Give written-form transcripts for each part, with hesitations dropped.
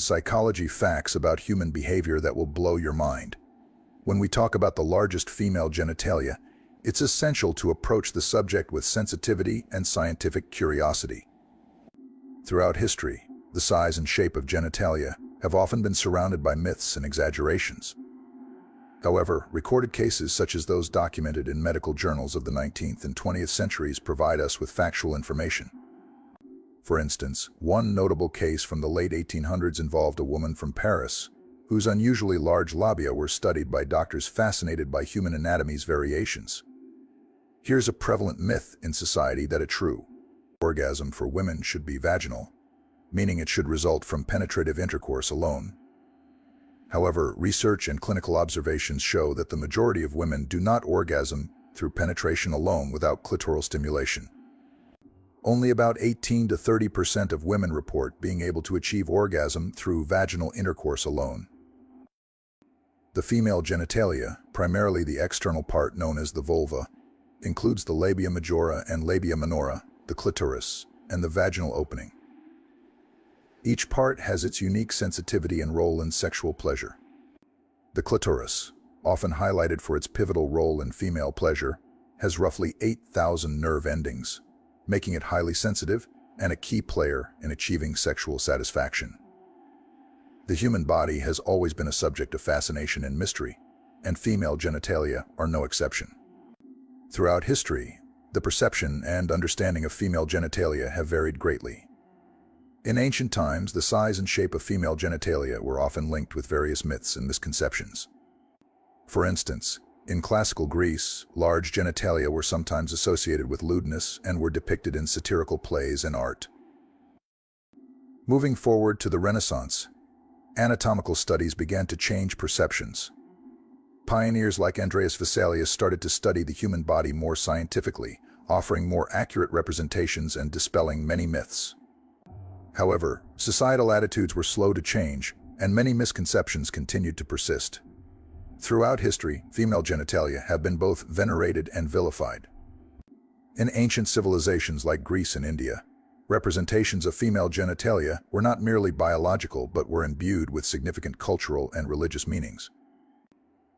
psychology facts about human behavior that will blow your mind. When we talk about the largest female genitalia, it's essential to approach the subject with sensitivity and scientific curiosity. Throughout history, the size and shape of genitalia have often been surrounded by myths and exaggerations. However, recorded cases such as those documented in medical journals of the 19th and 20th centuries provide us with factual information. For instance, one notable case from the late 1800s involved a woman from Paris whose unusually large labia were studied by doctors fascinated by human anatomy's variations. Here's a prevalent myth in society that a true orgasm for women should be vaginal, meaning it should result from penetrative intercourse alone. However, research and clinical observations show that the majority of women do not orgasm through penetration alone without clitoral stimulation. Only about 18 to 30% of women report being able to achieve orgasm through vaginal intercourse alone. The female genitalia, primarily the external part known as the vulva, includes the labia majora and labia minora, the clitoris, and the vaginal opening. Each part has its unique sensitivity and role in sexual pleasure. The clitoris, often highlighted for its pivotal role in female pleasure, has roughly 8,000 nerve endings, making it highly sensitive and a key player in achieving sexual satisfaction. The human body has always been a subject of fascination and mystery, and female genitalia are no exception. Throughout history, the perception and understanding of female genitalia have varied greatly. In ancient times, the size and shape of female genitalia were often linked with various myths and misconceptions. For instance, in classical Greece, large genitalia were sometimes associated with lewdness and were depicted in satirical plays and art. Moving forward to the Renaissance, anatomical studies began to change perceptions. Pioneers like Andreas Vesalius started to study the human body more scientifically, offering more accurate representations and dispelling many myths. However, societal attitudes were slow to change, and many misconceptions continued to persist. Throughout history, female genitalia have been both venerated and vilified. In ancient civilizations like Greece and India, representations of female genitalia were not merely biological but were imbued with significant cultural and religious meanings.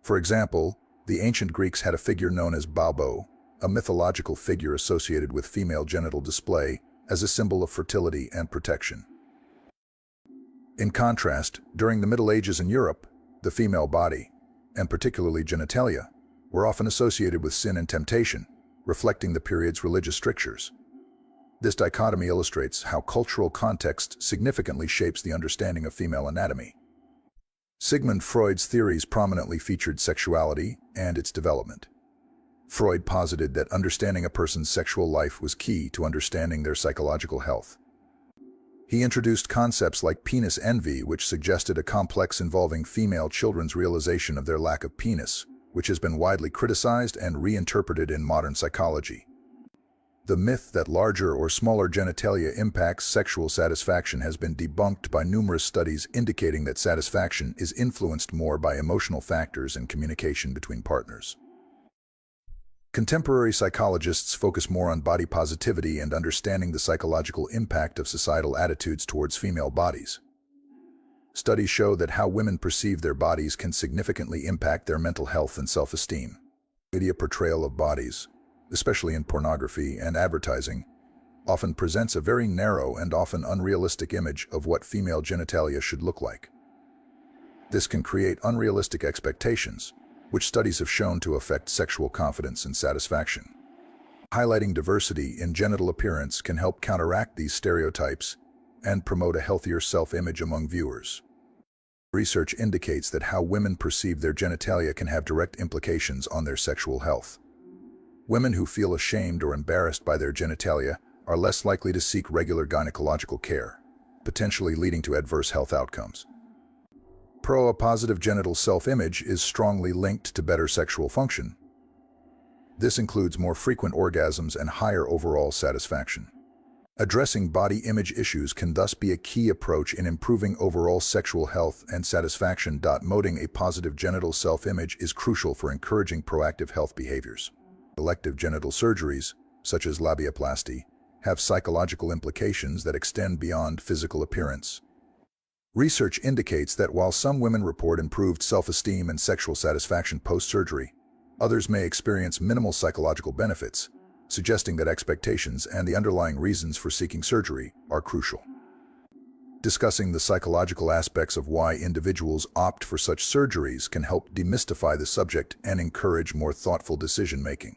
For example, the ancient Greeks had a figure known as Baubo, a mythological figure associated with female genital display as a symbol of fertility and protection. In contrast, during the Middle Ages in Europe, the female body, and particularly genitalia, were often associated with sin and temptation, reflecting the period's religious strictures. This dichotomy illustrates how cultural context significantly shapes the understanding of female anatomy. Sigmund Freud's theories prominently featured sexuality and its development. Freud posited that understanding a person's sexual life was key to understanding their psychological health. He introduced concepts like penis envy, which suggested a complex involving female children's realization of their lack of penis, which has been widely criticized and reinterpreted in modern psychology. The myth that larger or smaller genitalia impacts sexual satisfaction has been debunked by numerous studies indicating that satisfaction is influenced more by emotional factors and communication between partners. Contemporary psychologists focus more on body positivity and understanding the psychological impact of societal attitudes towards female bodies. Studies show that how women perceive their bodies can significantly impact their mental health and self-esteem. Media portrayal of bodies, especially in pornography and advertising, often presents a very narrow and often unrealistic image of what female genitalia should look like. This can create unrealistic expectations, which studies have shown to affect sexual confidence and satisfaction. Highlighting diversity in genital appearance can help counteract these stereotypes and promote a healthier self-image among viewers. Research indicates that how women perceive their genitalia can have direct implications on their sexual health. Women who feel ashamed or embarrassed by their genitalia are less likely to seek regular gynecological care, potentially leading to adverse health outcomes. A positive genital self-image is strongly linked to better sexual function. This includes more frequent orgasms and higher overall satisfaction. Addressing body image issues can thus be a key approach in improving overall sexual health and satisfaction. Promoting a positive genital self-image is crucial for encouraging proactive health behaviors. Elective genital surgeries, such as labiaplasty, have psychological implications that extend beyond physical appearance. Research indicates that while some women report improved self-esteem and sexual satisfaction post-surgery, others may experience minimal psychological benefits, suggesting that expectations and the underlying reasons for seeking surgery are crucial. Discussing the psychological aspects of why individuals opt for such surgeries can help demystify the subject and encourage more thoughtful decision-making.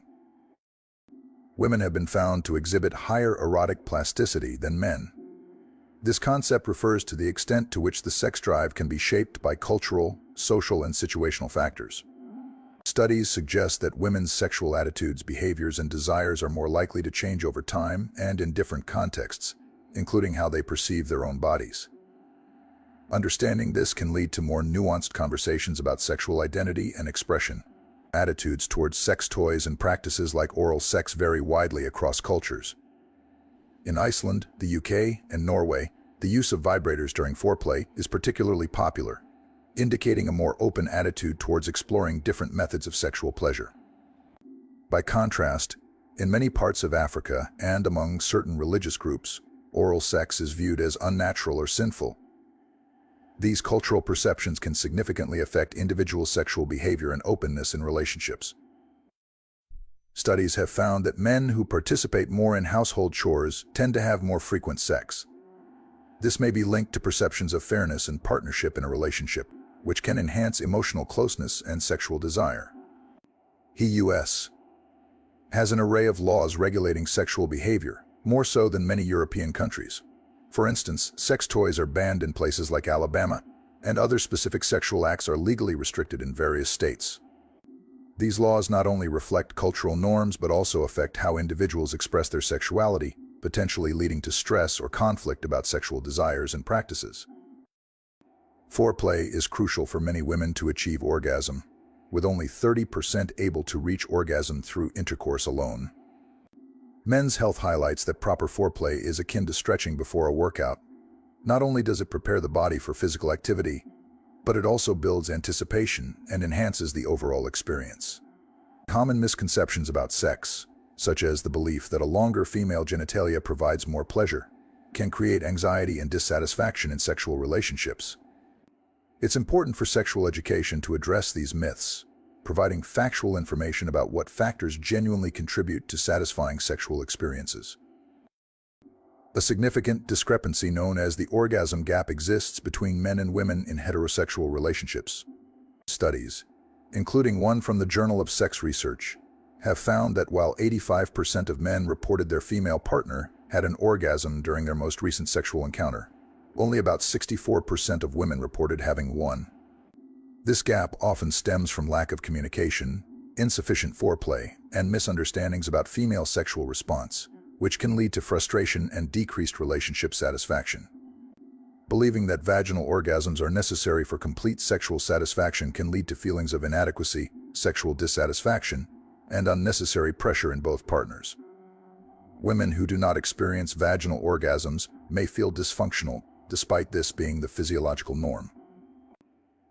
Women have been found to exhibit higher erotic plasticity than men. This concept refers to the extent to which the sex drive can be shaped by cultural, social, and situational factors. Studies suggest that women's sexual attitudes, behaviors, and desires are more likely to change over time and in different contexts, including how they perceive their own bodies. Understanding this can lead to more nuanced conversations about sexual identity and expression. Attitudes towards sex toys and practices like oral sex vary widely across cultures. In Iceland, the UK, and Norway, the use of vibrators during foreplay is particularly popular, indicating a more open attitude towards exploring different methods of sexual pleasure. By contrast, in many parts of Africa and among certain religious groups, oral sex is viewed as unnatural or sinful. These cultural perceptions can significantly affect individual sexual behavior and openness in relationships. Studies have found that men who participate more in household chores tend to have more frequent sex. This may be linked to perceptions of fairness and partnership in a relationship, which can enhance emotional closeness and sexual desire. The U.S. has an array of laws regulating sexual behavior, more so than many European countries. For instance, sex toys are banned in places like Alabama, and other specific sexual acts are legally restricted in various states. These laws not only reflect cultural norms but also affect how individuals express their sexuality, potentially leading to stress or conflict about sexual desires and practices. Foreplay is crucial for many women to achieve orgasm, with only 30% able to reach orgasm through intercourse alone. Men's Health highlights that proper foreplay is akin to stretching before a workout. Not only does it prepare the body for physical activity, but it also builds anticipation and enhances the overall experience. Common misconceptions about sex, such as the belief that a longer female genitalia provides more pleasure, can create anxiety and dissatisfaction in sexual relationships. It's important for sexual education to address these myths, providing factual information about what factors genuinely contribute to satisfying sexual experiences. A significant discrepancy known as the orgasm gap exists between men and women in heterosexual relationships. Studies, including one from the Journal of Sex Research, have found that while 85% of men reported their female partner had an orgasm during their most recent sexual encounter, only about 64% of women reported having one. This gap often stems from lack of communication, insufficient foreplay, and misunderstandings about female sexual response, which can lead to frustration and decreased relationship satisfaction. Believing that vaginal orgasms are necessary for complete sexual satisfaction can lead to feelings of inadequacy, sexual dissatisfaction, and unnecessary pressure in both partners. Women who do not experience vaginal orgasms may feel dysfunctional, despite this being the physiological norm.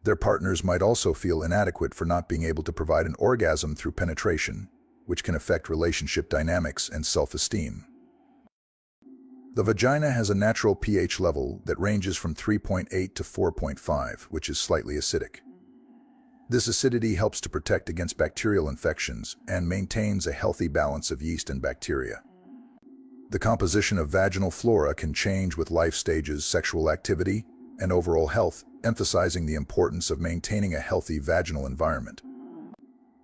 Their partners might also feel inadequate for not being able to provide an orgasm through penetration, which can affect relationship dynamics and self-esteem. The vagina has a natural pH level that ranges from 3.8 to 4.5, which is slightly acidic. This acidity helps to protect against bacterial infections and maintains a healthy balance of yeast and bacteria. The composition of vaginal flora can change with life stages, sexual activity, and overall health, emphasizing the importance of maintaining a healthy vaginal environment.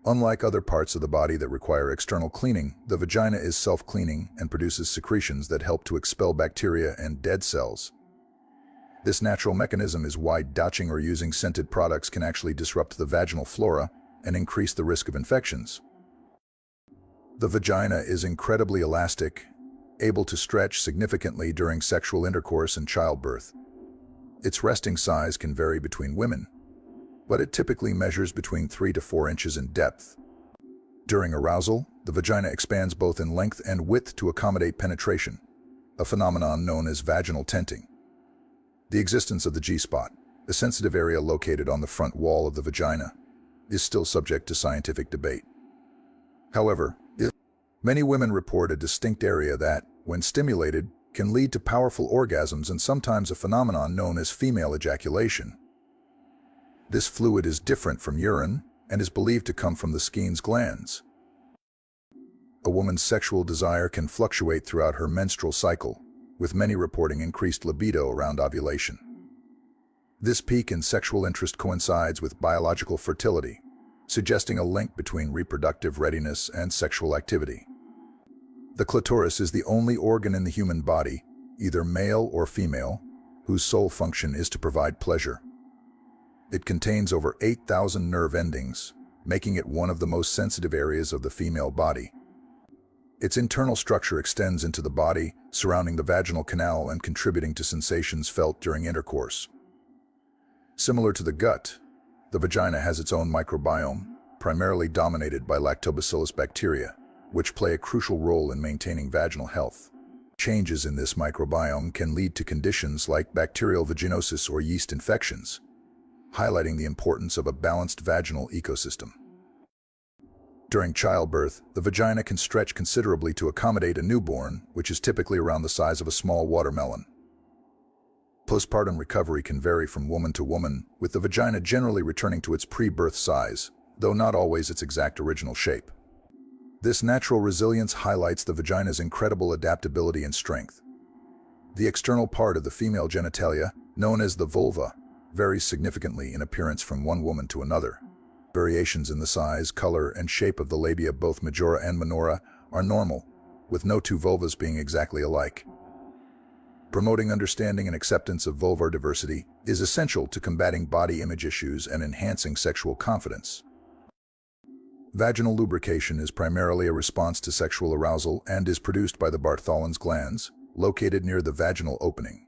Unlike other parts of the body that require external cleaning, the vagina is self-cleaning and produces secretions that help to expel bacteria and dead cells. This natural mechanism is why douching or using scented products can actually disrupt the vaginal flora and increase the risk of infections. The vagina is incredibly elastic, able to stretch significantly during sexual intercourse and childbirth. Its resting size can vary between women, but it typically measures between 3 to 4 inches in depth. During arousal, the vagina expands both in length and width to accommodate penetration, a phenomenon known as vaginal tenting. The existence of the G-spot, a sensitive area located on the front wall of the vagina, is still subject to scientific debate. However, many women report a distinct area that, when stimulated, can lead to powerful orgasms and sometimes a phenomenon known as female ejaculation. This fluid is different from urine and is believed to come from the Skene's glands. A woman's sexual desire can fluctuate throughout her menstrual cycle, with many reporting increased libido around ovulation. This peak in sexual interest coincides with biological fertility, suggesting a link between reproductive readiness and sexual activity. The clitoris is the only organ in the human body, either male or female, whose sole function is to provide pleasure. It contains over 8,000 nerve endings, making it one of the most sensitive areas of the female body. Its internal structure extends into the body, surrounding the vaginal canal and contributing to sensations felt during intercourse. Similar to the gut, the vagina has its own microbiome, primarily dominated by lactobacillus bacteria, which play a crucial role in maintaining vaginal health. Changes in this microbiome can lead to conditions like bacterial vaginosis or yeast infections, highlighting the importance of a balanced vaginal ecosystem. During childbirth, the vagina can stretch considerably to accommodate a newborn, which is typically around the size of a small watermelon. Postpartum recovery can vary from woman to woman, with the vagina generally returning to its pre-birth size, though not always its exact original shape. This natural resilience highlights the vagina's incredible adaptability and strength. The external part of the female genitalia, known as the vulva, varies significantly in appearance from one woman to another. Variations in the size, color, and shape of the labia, both majora and minora, are normal, with no two vulvas being exactly alike. Promoting understanding and acceptance of vulvar diversity is essential to combating body image issues and enhancing sexual confidence. Vaginal lubrication is primarily a response to sexual arousal and is produced by the Bartholin's glands, located near the vaginal opening.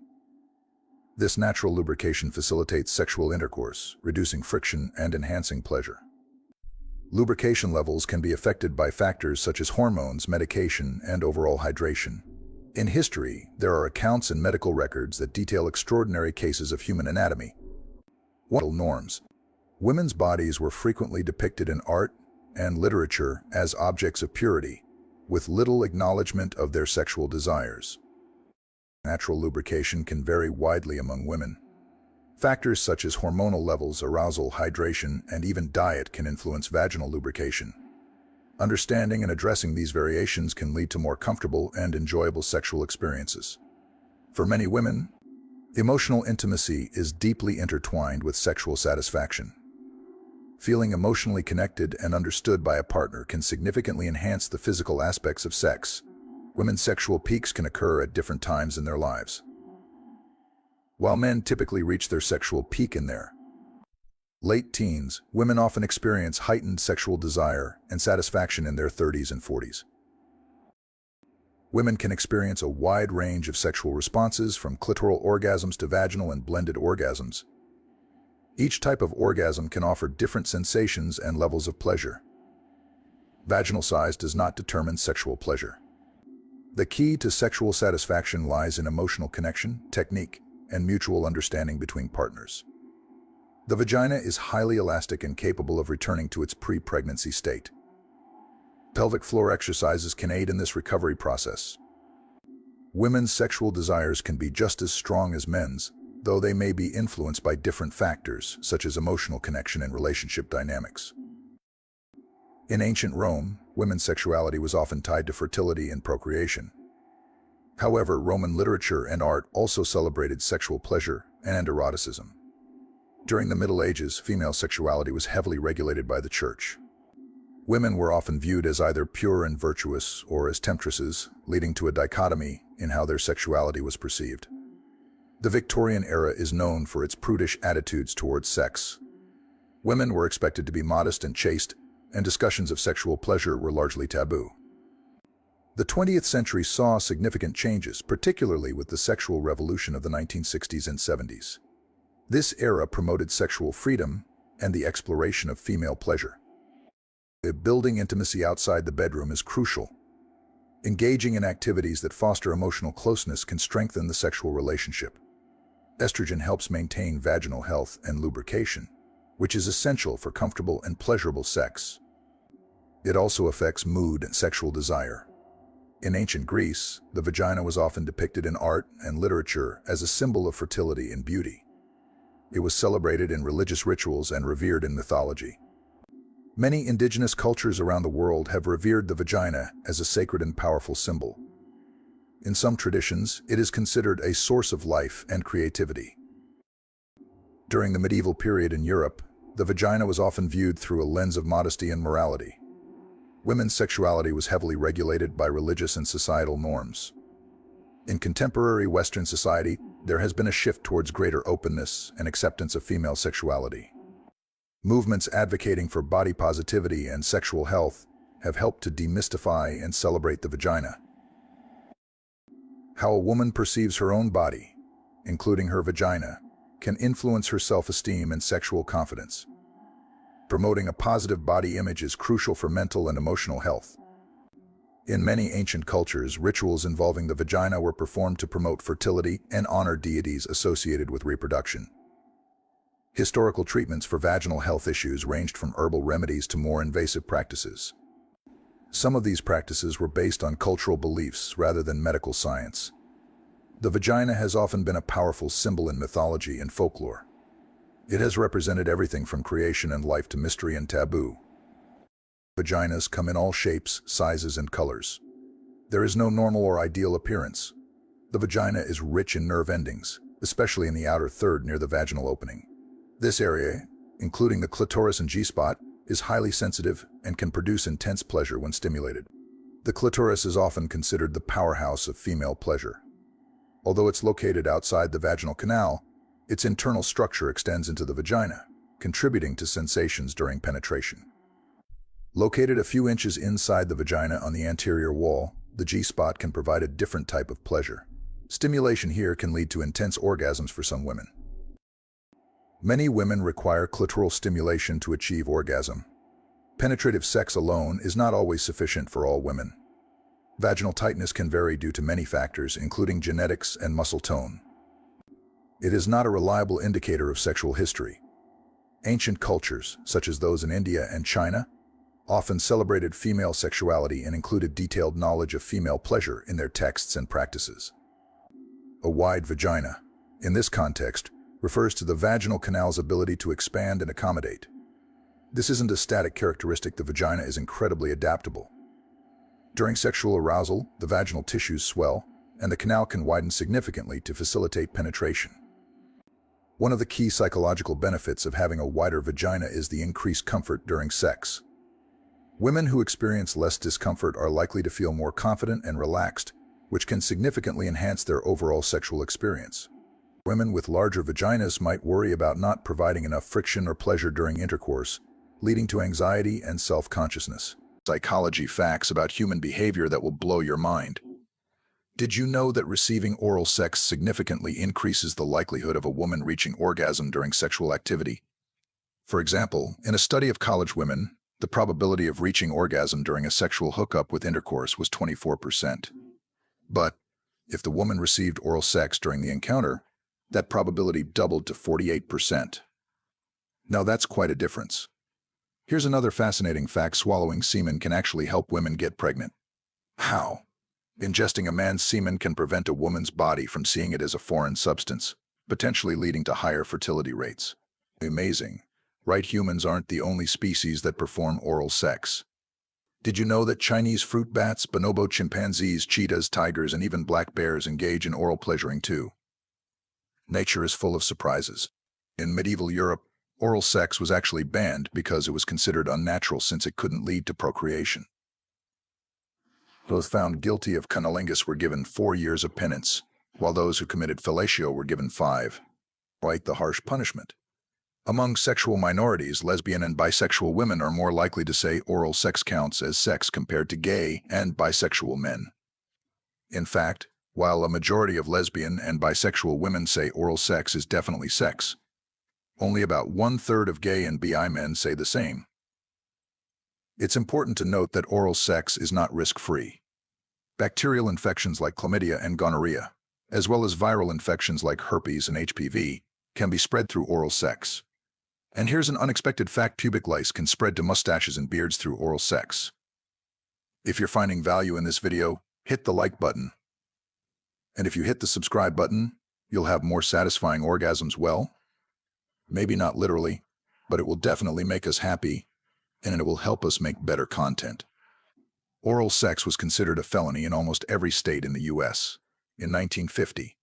This natural lubrication facilitates sexual intercourse, reducing friction and enhancing pleasure. Lubrication levels can be affected by factors such as hormones, medication, and overall hydration. In history, there are accounts and medical records that detail extraordinary cases of human anatomy. Norms. Women's bodies were frequently depicted in art and literature as objects of purity, with little acknowledgement of their sexual desires. Natural lubrication can vary widely among women. Factors such as hormonal levels, arousal, hydration, and even diet can influence vaginal lubrication. Understanding and addressing these variations can lead to more comfortable and enjoyable sexual experiences. For many women, emotional intimacy is deeply intertwined with sexual satisfaction. Feeling emotionally connected and understood by a partner can significantly enhance the physical aspects of sex. Women's sexual peaks can occur at different times in their lives. While men typically reach their sexual peak in their late teens, women often experience heightened sexual desire and satisfaction in their 30s and 40s. Women can experience a wide range of sexual responses, from clitoral orgasms to vaginal and blended orgasms. Each type of orgasm can offer different sensations and levels of pleasure. Vaginal size does not determine sexual pleasure. The key to sexual satisfaction lies in emotional connection, technique, and mutual understanding between partners. The vagina is highly elastic and capable of returning to its pre-pregnancy state. Pelvic floor exercises can aid in this recovery process. Women's sexual desires can be just as strong as men's, though they may be influenced by different factors, such as emotional connection and relationship dynamics. In ancient Rome, women's sexuality was often tied to fertility and procreation. However, Roman literature and art also celebrated sexual pleasure and eroticism. During the Middle Ages, female sexuality was heavily regulated by the Church. Women were often viewed as either pure and virtuous or as temptresses, leading to a dichotomy in how their sexuality was perceived. The Victorian era is known for its prudish attitudes towards sex. Women were expected to be modest and chaste, and discussions of sexual pleasure were largely taboo. The 20th century saw significant changes, particularly with the sexual revolution of the 1960s and 70s. This era promoted sexual freedom and the exploration of female pleasure. Building intimacy outside the bedroom is crucial. Engaging in activities that foster emotional closeness can strengthen the sexual relationship. Estrogen helps maintain vaginal health and lubrication, which is essential for comfortable and pleasurable sex. It also affects mood and sexual desire. In ancient Greece, the vagina was often depicted in art and literature as a symbol of fertility and beauty. It was celebrated in religious rituals and revered in mythology. Many indigenous cultures around the world have revered the vagina as a sacred and powerful symbol. In some traditions, it is considered a source of life and creativity. During the medieval period in Europe, the vagina was often viewed through a lens of modesty and morality. Women's sexuality was heavily regulated by religious and societal norms. In contemporary Western society, there has been a shift towards greater openness and acceptance of female sexuality. Movements advocating for body positivity and sexual health have helped to demystify and celebrate the vagina. How a woman perceives her own body, including her vagina, can influence her self-esteem and sexual confidence. Promoting a positive body image is crucial for mental and emotional health. In many ancient cultures, rituals involving the vagina were performed to promote fertility and honor deities associated with reproduction. Historical treatments for vaginal health issues ranged from herbal remedies to more invasive practices. Some of these practices were based on cultural beliefs rather than medical science. The vagina has often been a powerful symbol in mythology and folklore. It has represented everything from creation and life to mystery and taboo. Vaginas come in all shapes, sizes, and colors. There is no normal or ideal appearance. The vagina is rich in nerve endings, especially in the outer third near the vaginal opening. This area, including the clitoris and G-spot, is highly sensitive and can produce intense pleasure when stimulated. The clitoris is often considered the powerhouse of female pleasure. Although it's located outside the vaginal canal, its internal structure extends into the vagina, contributing to sensations during penetration. Located a few inches inside the vagina on the anterior wall, the G-spot can provide a different type of pleasure. Stimulation here can lead to intense orgasms for some women. Many women require clitoral stimulation to achieve orgasm. Penetrative sex alone is not always sufficient for all women. Vaginal tightness can vary due to many factors, including genetics and muscle tone. It is not a reliable indicator of sexual history. Ancient cultures, such as those in India and China, often celebrated female sexuality and included detailed knowledge of female pleasure in their texts and practices. A wide vagina, in this context, refers to the vaginal canal's ability to expand and accommodate. This isn't a static characteristic. The vagina is incredibly adaptable. During sexual arousal, the vaginal tissues swell, and the canal can widen significantly to facilitate penetration. One of the key psychological benefits of having a wider vagina is the increased comfort during sex. Women who experience less discomfort are likely to feel more confident and relaxed, which can significantly enhance their overall sexual experience. Women with larger vaginas might worry about not providing enough friction or pleasure during intercourse, leading to anxiety and self-consciousness. Psychology facts about human behavior that will blow your mind. Did you know that receiving oral sex significantly increases the likelihood of a woman reaching orgasm during sexual activity? For example, in a study of college women, the probability of reaching orgasm during a sexual hookup with intercourse was 24%. But if the woman received oral sex during the encounter, that probability doubled to 48%. Now that's quite a difference. Here's another fascinating fact: swallowing semen can actually help women get pregnant. How? Ingesting a man's semen can prevent a woman's body from seeing it as a foreign substance, potentially leading to higher fertility rates. Amazing, right? Humans aren't the only species that perform oral sex. Did you know that Chinese fruit bats, bonobo chimpanzees, cheetahs, tigers, and even black bears engage in oral pleasuring too? Nature is full of surprises. In medieval Europe, oral sex was actually banned because it was considered unnatural since it couldn't lead to procreation. Those found guilty of cunnilingus were given 4 years of penance, while those who committed fellatio were given 5. Quite the harsh punishment. Among sexual minorities, lesbian and bisexual women are more likely to say oral sex counts as sex compared to gay and bisexual men. In fact, while a majority of lesbian and bisexual women say oral sex is definitely sex, only about 1/3 of gay and bi men say the same. It's important to note that oral sex is not risk-free. Bacterial infections like chlamydia and gonorrhea, as well as viral infections like herpes and HPV, can be spread through oral sex. And here's an unexpected fact: pubic lice can spread to mustaches and beards through oral sex. If you're finding value in this video, hit the like button. And if you hit the subscribe button, you'll have more satisfying orgasms. Well, maybe not literally, but it will definitely make us happy, and it will help us make better content. Oral sex was considered a felony in almost every state in the U.S. in 1950.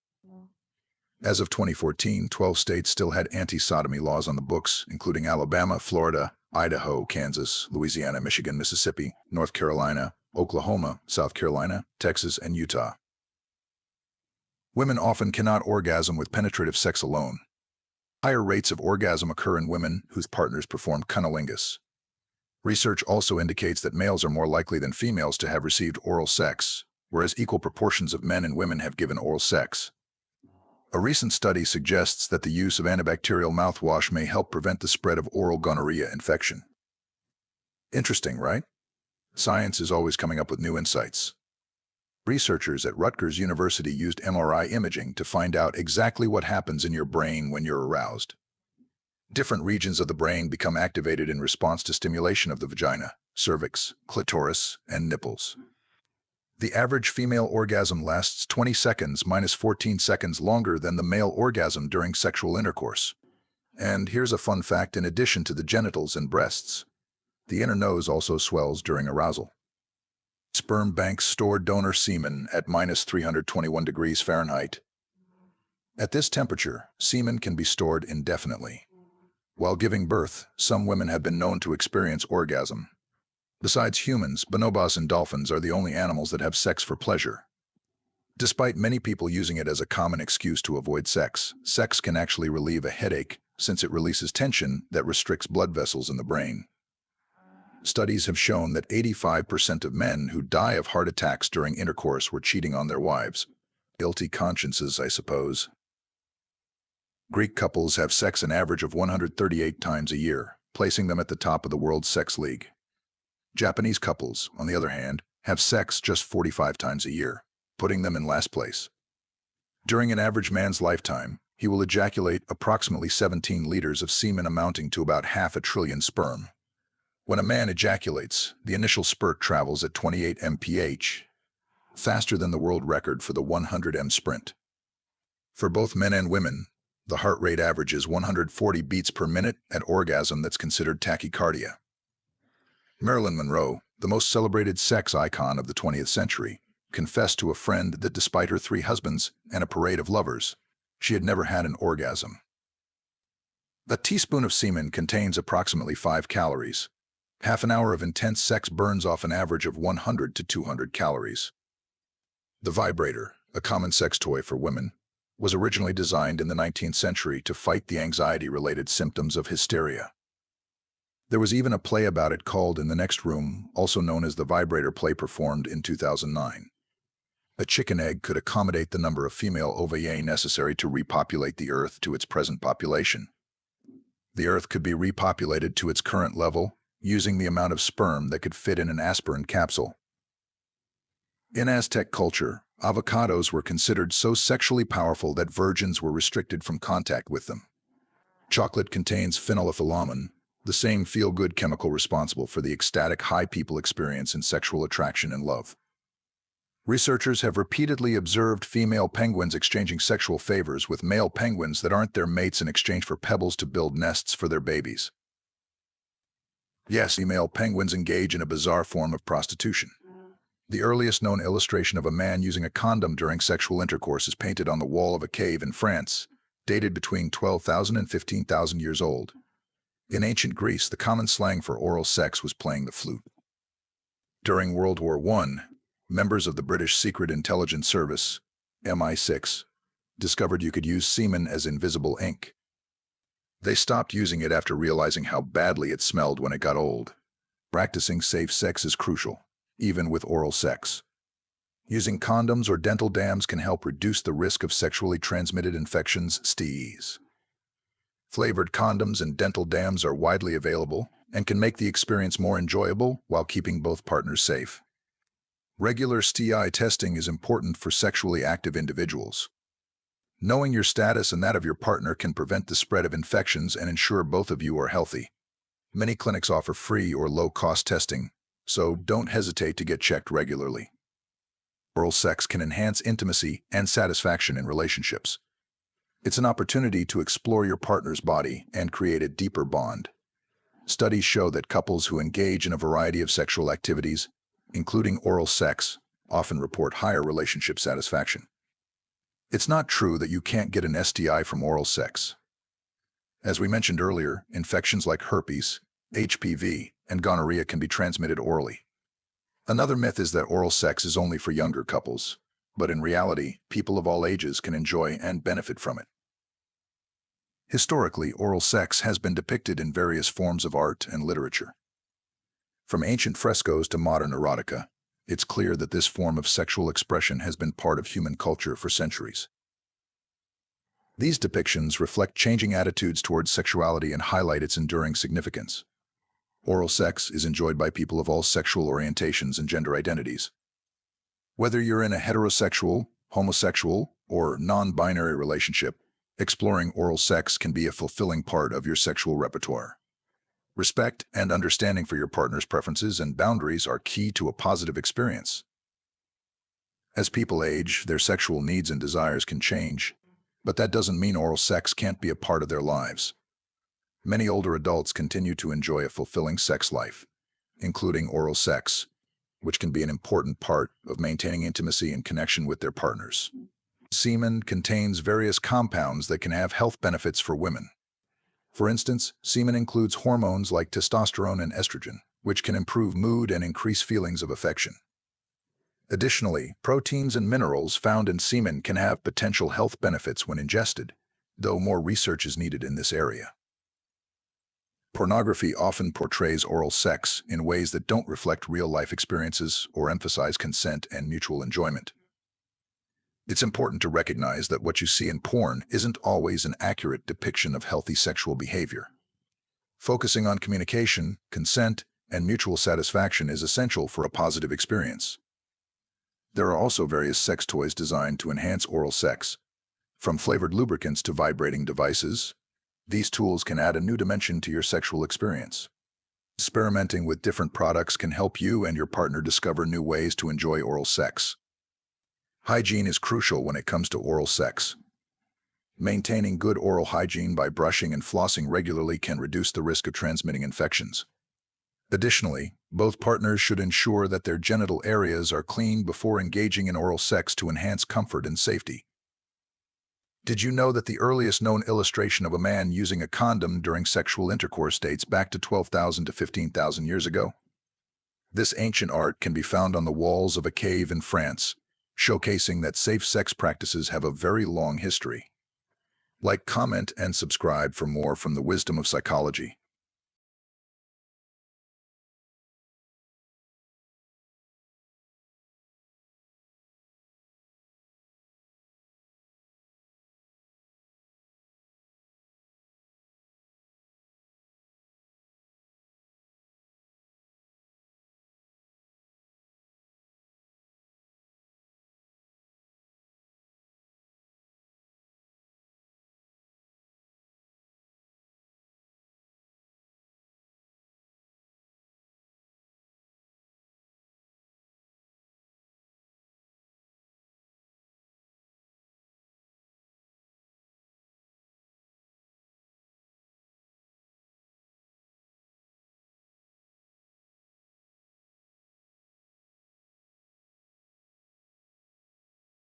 As of 2014, 12 states still had anti-sodomy laws on the books, including Alabama, Florida, Idaho, Kansas, Louisiana, Michigan, Mississippi, North Carolina, Oklahoma, South Carolina, Texas, and Utah. Women often cannot orgasm with penetrative sex alone. Higher rates of orgasm occur in women whose partners perform cunnilingus. Research also indicates that males are more likely than females to have received oral sex, whereas equal proportions of men and women have given oral sex. A recent study suggests that the use of antibacterial mouthwash may help prevent the spread of oral gonorrhea infection. Interesting, right? Science is always coming up with new insights. Researchers at Rutgers University used MRI imaging to find out exactly what happens in your brain when you're aroused. Different regions of the brain become activated in response to stimulation of the vagina, cervix, clitoris, and nipples. The average female orgasm lasts 20 seconds minus 14 seconds longer than the male orgasm during sexual intercourse. And here's a fun fact: in addition to the genitals and breasts, the inner nose also swells during arousal. Sperm banks store donor semen at minus 321 degrees Fahrenheit. At this temperature, semen can be stored indefinitely. While giving birth, some women have been known to experience orgasm. Besides humans, bonobos and dolphins are the only animals that have sex for pleasure. Despite many people using it as a common excuse to avoid sex, sex can actually relieve a headache since it releases tension that restricts blood vessels in the brain. Studies have shown that 85% of men who die of heart attacks during intercourse were cheating on their wives. Guilty consciences, I suppose. Greek couples have sex an average of 138 times a year, placing them at the top of the world's sex league. Japanese couples, on the other hand, have sex just 45 times a year, putting them in last place. During an average man's lifetime, he will ejaculate approximately 17 liters of semen, amounting to about 500 billion sperm. When a man ejaculates, the initial spurt travels at 28 mph, faster than the world record for the 100 m sprint. For both men and women, the heart rate averages 140 beats per minute. At orgasm, that's considered tachycardia. Marilyn Monroe, the most celebrated sex icon of the 20th century, confessed to a friend that despite her 3 husbands and a parade of lovers, she had never had an orgasm. A teaspoon of semen contains approximately 5 calories. Half an hour of intense sex burns off an average of 100 to 200 calories. The vibrator, a common sex toy for women, was originally designed in the 19th century to fight the anxiety-related symptoms of hysteria. There was even a play about it called In the Next Room, also known as the vibrator play, performed in 2009. A chicken egg could accommodate the number of female ovae necessary to repopulate the Earth to its present population. The Earth could be repopulated to its current level using the amount of sperm that could fit in an aspirin capsule. In Aztec culture, avocados were considered so sexually powerful that virgins were restricted from contact with them. Chocolate contains phenylethylamine, the same feel-good chemical responsible for the ecstatic high people experience in sexual attraction and love. Researchers have repeatedly observed female penguins exchanging sexual favors with male penguins that aren't their mates in exchange for pebbles to build nests for their babies. Yes, female penguins engage in a bizarre form of prostitution. The earliest known illustration of a man using a condom during sexual intercourse is painted on the wall of a cave in France, dated between 12,000 and 15,000 years old. In ancient Greece, the common slang for oral sex was playing the flute. During World War I, members of the British Secret Intelligence Service, MI6, discovered you could use semen as invisible ink. They stopped using it after realizing how badly it smelled when it got old. Practicing safe sex is crucial, even with oral sex. Using condoms or dental dams can help reduce the risk of sexually transmitted infections, STIs. Flavored condoms and dental dams are widely available and can make the experience more enjoyable while keeping both partners safe. Regular STI testing is important for sexually active individuals. Knowing your status and that of your partner can prevent the spread of infections and ensure both of you are healthy. Many clinics offer free or low-cost testing, so don't hesitate to get checked regularly. Oral sex can enhance intimacy and satisfaction in relationships. It's an opportunity to explore your partner's body and create a deeper bond. Studies show that couples who engage in a variety of sexual activities, including oral sex, often report higher relationship satisfaction. It's not true that you can't get an STI from oral sex. As we mentioned earlier, infections like herpes, HPV, and gonorrhea can be transmitted orally. Another myth is that oral sex is only for younger couples, but in reality, people of all ages can enjoy and benefit from it. Historically, oral sex has been depicted in various forms of art and literature. From ancient frescoes to modern erotica, it's clear that this form of sexual expression has been part of human culture for centuries. These depictions reflect changing attitudes towards sexuality and highlight its enduring significance. Oral sex is enjoyed by people of all sexual orientations and gender identities. Whether you're in a heterosexual, homosexual, or non-binary relationship, exploring oral sex can be a fulfilling part of your sexual repertoire. Respect and understanding for your partner's preferences and boundaries are key to a positive experience. As people age, their sexual needs and desires can change, but that doesn't mean oral sex can't be a part of their lives. Many older adults continue to enjoy a fulfilling sex life, including oral sex, which can be an important part of maintaining intimacy and connection with their partners. Semen contains various compounds that can have health benefits for women. For instance, semen includes hormones like testosterone and estrogen, which can improve mood and increase feelings of affection. Additionally, proteins and minerals found in semen can have potential health benefits when ingested, though more research is needed in this area. Pornography often portrays oral sex in ways that don't reflect real-life experiences or emphasize consent and mutual enjoyment. It's important to recognize that what you see in porn isn't always an accurate depiction of healthy sexual behavior. Focusing on communication, consent, and mutual satisfaction is essential for a positive experience. There are also various sex toys designed to enhance oral sex. From flavored lubricants to vibrating devices, these tools can add a new dimension to your sexual experience. Experimenting with different products can help you and your partner discover new ways to enjoy oral sex. Hygiene is crucial when it comes to oral sex. Maintaining good oral hygiene by brushing and flossing regularly can reduce the risk of transmitting infections. Additionally, both partners should ensure that their genital areas are clean before engaging in oral sex to enhance comfort and safety. Did you know that the earliest known illustration of a man using a condom during sexual intercourse dates back to 12,000 to 15,000 years ago? This ancient art can be found on the walls of a cave in France, showcasing that safe sex practices have a very long history. Like, comment, and subscribe for more from the wisdom of psychology.